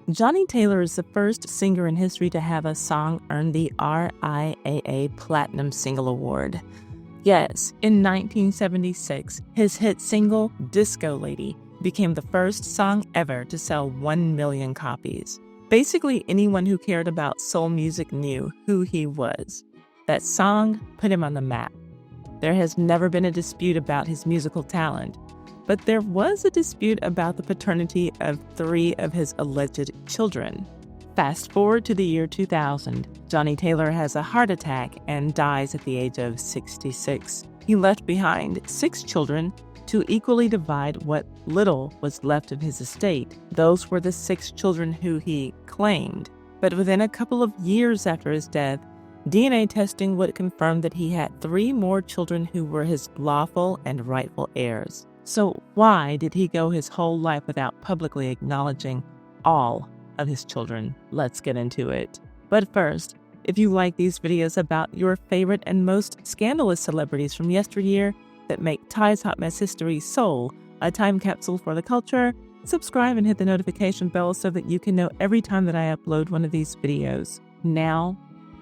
Johnnie Taylor is the first singer in history to have a song earn the RIAA Platinum Single Award. Yes, in 1976, his hit single, Disco Lady, became the first song ever to sell 1 million copies. Basically, anyone who cared about soul music knew who he was. That song put him on the map. There has never been a dispute about his musical talent, but there was a dispute about the paternity of 3 of his alleged children. Fast forward to the year 2000, Johnnie Taylor has a heart attack and dies at the age of 66. He left behind 6 children to equally divide what little was left of his estate. Those were the 6 children who he claimed. But within a couple of years after his death, DNA testing would confirm that he had 3 more children who were his lawful and rightful heirs. So why did he go his whole life without publicly acknowledging all of his children? Let's get into it. But first, if you like these videos about your favorite and most scandalous celebrities from yesteryear that make Ty's Hot Mess History Soul a time capsule for the culture, subscribe and hit the notification bell so that you can know every time that I upload one of these videos. Now,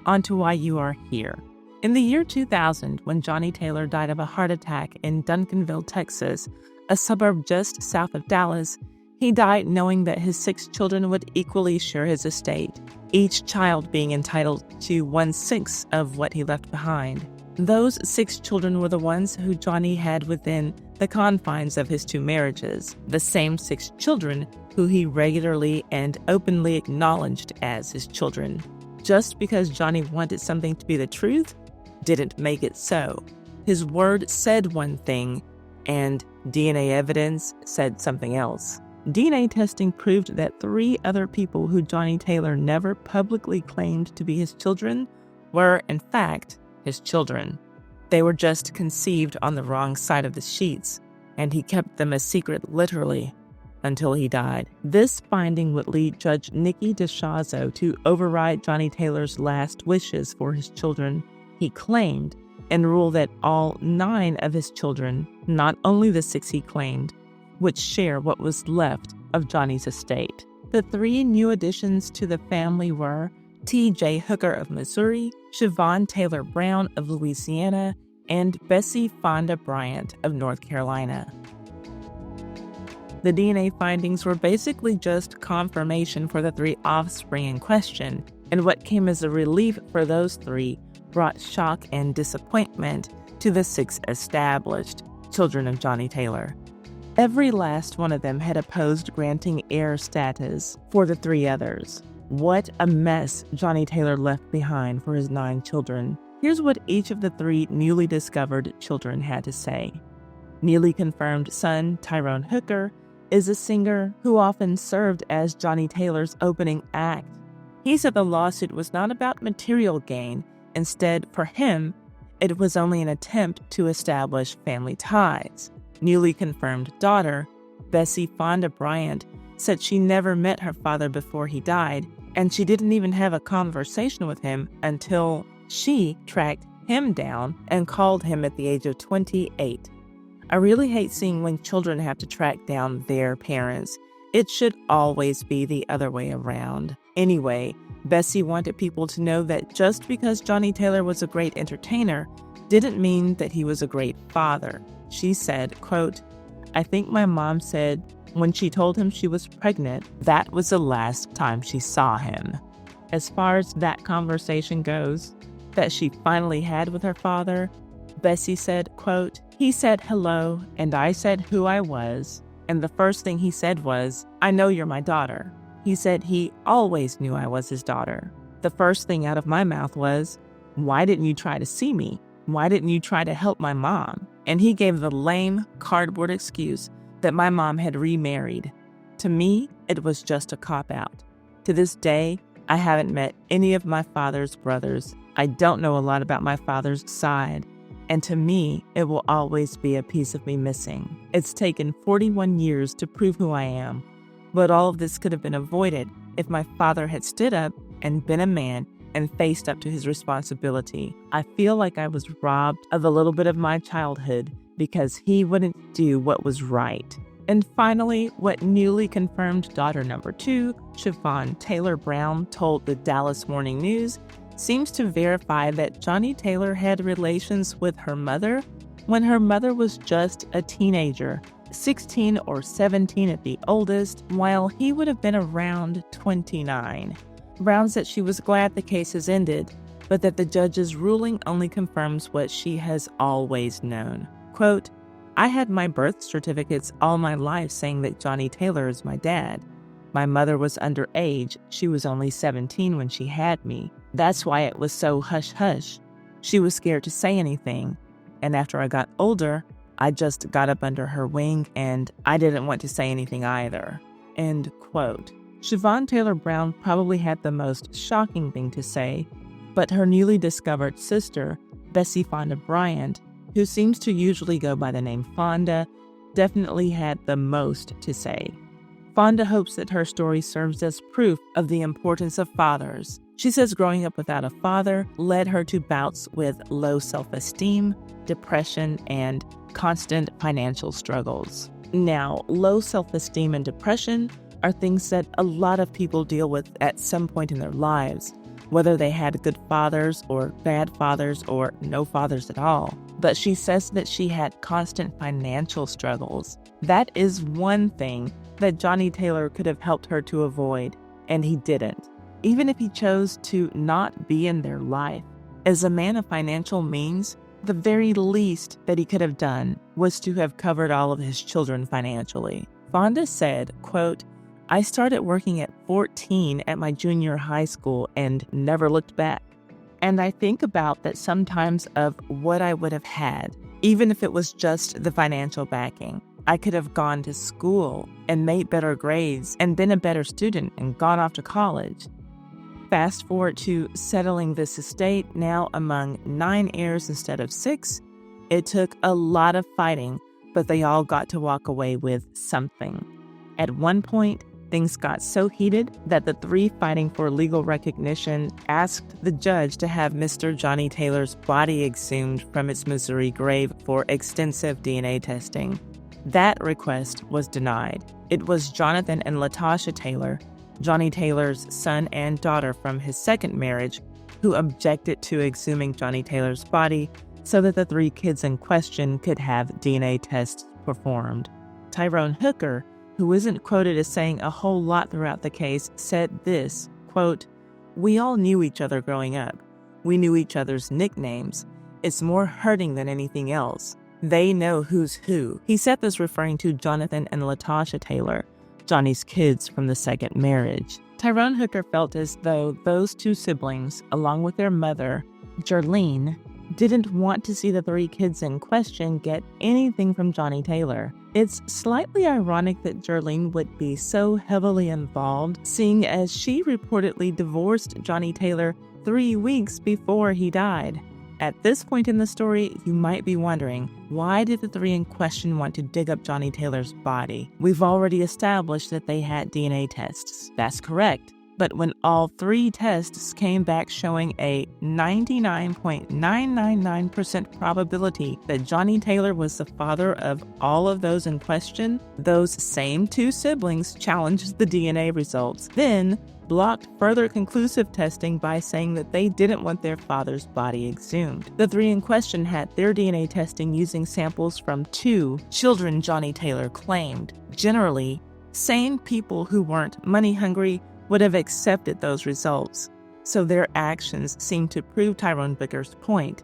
on to why you are here. In the year 2000, when Johnnie Taylor died of a heart attack in Duncanville, Texas, a suburb just south of Dallas, he died knowing that his 6 children would equally share his estate, each child being entitled to 1/6 of what he left behind. Those 6 children were the ones who Johnnie had within the confines of his 2 marriages, the same 6 children who he regularly and openly acknowledged as his children. Just because Johnnie wanted something to be the truth didn't make it so. His word said one thing, and DNA evidence said something else. DNA testing proved that 3 other people who Johnnie Taylor never publicly claimed to be his children were, in fact, his children. They were just conceived on the wrong side of the sheets, and he kept them a secret literally until he died. This finding would lead Judge Nikki DeShazo to override Johnnie Taylor's last wishes for his children, he claimed, and rule that all 9 of his children, not only the 6 he claimed, would share what was left of Johnnie's estate. The 3 new additions to the family were T.J. Hooker of Missouri, Siobhan Taylor Brown of Louisiana, and Bessie Fonda Bryant of North Carolina. The DNA findings were basically just confirmation for the 3 offspring in question, and what came as a relief for those 3 brought shock and disappointment to the 6 established children of Johnnie Taylor. Every last one of them had opposed granting heir status for the 3 others. What a mess Johnnie Taylor left behind for his 9 children. Here's what each of the 3 newly discovered children had to say. Newly confirmed son Tyrone Hooker is a singer who often served as Johnnie Taylor's opening act. He said the lawsuit was not about material gain. Instead, for him, it was only an attempt to establish family ties. Newly confirmed daughter, Bessie Fonda Bryant, said she never met her father before he died, and she didn't even have a conversation with him until she tracked him down and called him at the age of 28. I really hate seeing when children have to track down their parents. It should always be the other way around. Anyway, Bessie wanted people to know that just because Johnnie Taylor was a great entertainer didn't mean that he was a great father. She said, quote, "I think my mom said when she told him she was pregnant, that was the last time she saw him." As far as that conversation goes, that she finally had with her father, Bessie said, quote, "He said hello, and I said who I was, and the first thing he said was, 'I know you're my daughter.' He said he always knew I was his daughter. The first thing out of my mouth was, 'Why didn't you try to see me? Why didn't you try to help my mom?' And he gave the lame cardboard excuse that my mom had remarried. To me, it was just a cop-out. To this day, I haven't met any of my father's brothers. I don't know a lot about my father's side. And to me, it will always be a piece of me missing. It's taken 41 years to prove who I am. But all of this could have been avoided if my father had stood up and been a man and faced up to his responsibility. I feel like I was robbed of a little bit of my childhood because he wouldn't do what was right. And finally, what newly confirmed daughter number 2, Siobhan Taylor Brown, told the Dallas Morning News seems to verify that Johnnie Taylor had relations with her mother when her mother was just a teenager, 16 or 17 at the oldest, while he would have been around 29. Brown said she was glad the case has ended, but that the judge's ruling only confirms what she has always known. Quote, "I had my birth certificates all my life saying that Johnnie Taylor is my dad. My mother was underage. She was only 17 when she had me. That's why it was so hush-hush. She was scared to say anything. And after I got older, I just got up under her wing and I didn't want to say anything either." End quote. Siobhan Taylor Brown probably had the most shocking thing to say, but her newly discovered sister, Bessie Fonda Bryant, who seems to usually go by the name Fonda, definitely had the most to say. Fonda hopes that her story serves as proof of the importance of fathers. She says growing up without a father led her to bouts with low self-esteem, depression, and constant financial struggles. Now, low self-esteem and depression are things that a lot of people deal with at some point in their lives, whether they had good fathers or bad fathers or no fathers at all. But she says that she had constant financial struggles. That is one thing that Johnnie Taylor could have helped her to avoid, and he didn't, even if he chose to not be in their life. As a man of financial means, the very least that he could have done was to have covered all of his children financially. Fonda said, quote, "I started working at 14 at my junior high school and never looked back. And I think about that sometimes of what I would have had, even if it was just the financial backing. I could have gone to school and made better grades and been a better student and gone off to college." Fast forward to settling this estate, now among 9 heirs instead of 6. It took a lot of fighting, but they all got to walk away with something. At one point, things got so heated that the 3 fighting for legal recognition asked the judge to have Mr. Johnnie Taylor's body exhumed from its Missouri grave for extensive DNA testing. That request was denied. It was Jonathan and Latasha Taylor, Johnnie Taylor's son and daughter from his second marriage, who objected to exhuming Johnnie Taylor's body so that the 3 kids in question could have DNA tests performed. Tyrone Hooker, who isn't quoted as saying a whole lot throughout the case, said this, quote, "We all knew each other growing up. We knew each other's nicknames. It's more hurting than anything else. They know who's who." He said this referring to Jonathan and Latasha Taylor, Johnnie's kids from the second marriage. Tyrone Hooker felt as though those 2 siblings, along with their mother, Jerlene, didn't want to see the 3 kids in question get anything from Johnnie Taylor. It's slightly ironic that Jerlene would be so heavily involved, seeing as she reportedly divorced Johnnie Taylor 3 weeks before he died. At this point in the story, you might be wondering, why did the 3 in question want to dig up Johnnie Taylor's body? We've already established that they had DNA tests. That's correct. But when all 3 tests came back showing a 99.999% probability that Johnnie Taylor was the father of all of those in question, those same 2 siblings challenged the DNA results, then blocked further conclusive testing by saying that they didn't want their father's body exhumed. The 3 in question had their DNA testing using samples from 2 children Johnnie Taylor claimed. Generally, sane people who weren't money hungry would have accepted those results, so their actions seemed to prove Tyrone Hooker's point.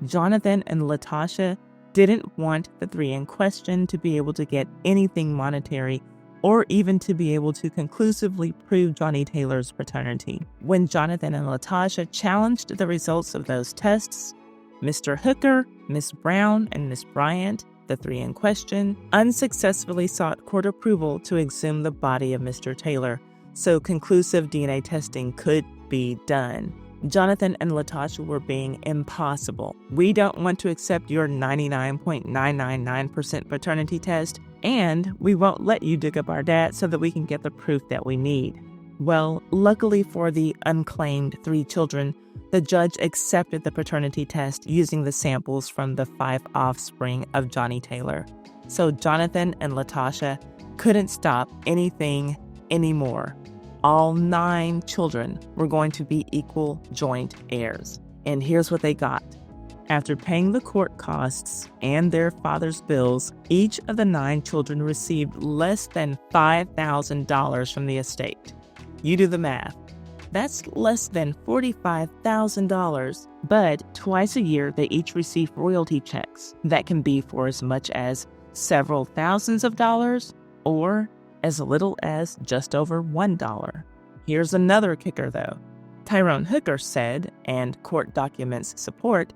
Jonathan and Latasha didn't want the 3 in question to be able to get anything monetary or even to be able to conclusively prove Johnnie Taylor's paternity. When Jonathan and Latasha challenged the results of those tests, Mr. Hooker, Miss Brown, and Miss Bryant, the 3 in question, unsuccessfully sought court approval to exhume the body of Mr. Taylor, so conclusive DNA testing could be done. Jonathan and Latasha were being impossible. "We don't want to accept your 99.999% paternity test, and we won't let you dig up our dad so that we can get the proof that we need." Well, luckily for the unclaimed 3 children, the judge accepted the paternity test using the samples from the 5 offspring of Johnnie Taylor. So Jonathan and Latasha couldn't stop anything anymore. All 9 children were going to be equal joint heirs. And here's what they got. After paying the court costs and their father's bills, each of the 9 children received less than $5,000 from the estate. You do the math. That's less than $45,000, but twice a year they each receive royalty checks that can be for as much as several thousands of dollars or as little as just over $1. Here's another kicker though. Tyrone Hooker said, and court documents support,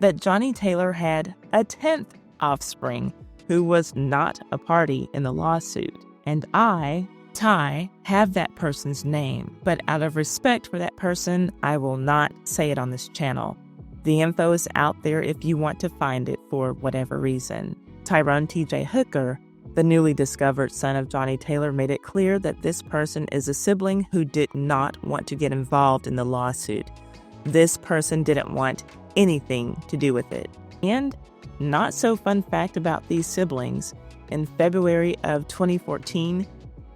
that Johnnie Taylor had a 10th offspring who was not a party in the lawsuit. And I, Ty, have that person's name, but out of respect for that person, I will not say it on this channel. The info is out there if you want to find it for whatever reason. Tyrone T.J. Hooker, the newly discovered son of Johnnie Taylor, made it clear that this person is a sibling who did not want to get involved in the lawsuit. This person didn't want anything to do with it. And not so fun fact about these siblings, in February of 2014,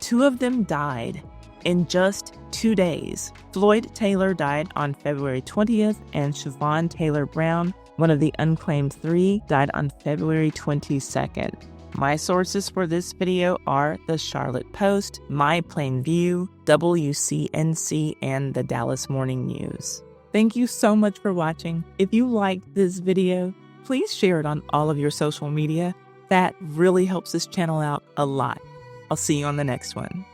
2 of them died in just 2 days. Floyd Taylor died on February 20th, and Siobhan Taylor Brown, one of the unclaimed 3, died on February 22nd. My sources for this video are the Charlotte Post, My Plain View, WCNC, and the Dallas Morning News. Thank you so much for watching. If you liked this video, please share it on all of your social media. That really helps this channel out a lot. I'll see you on the next one.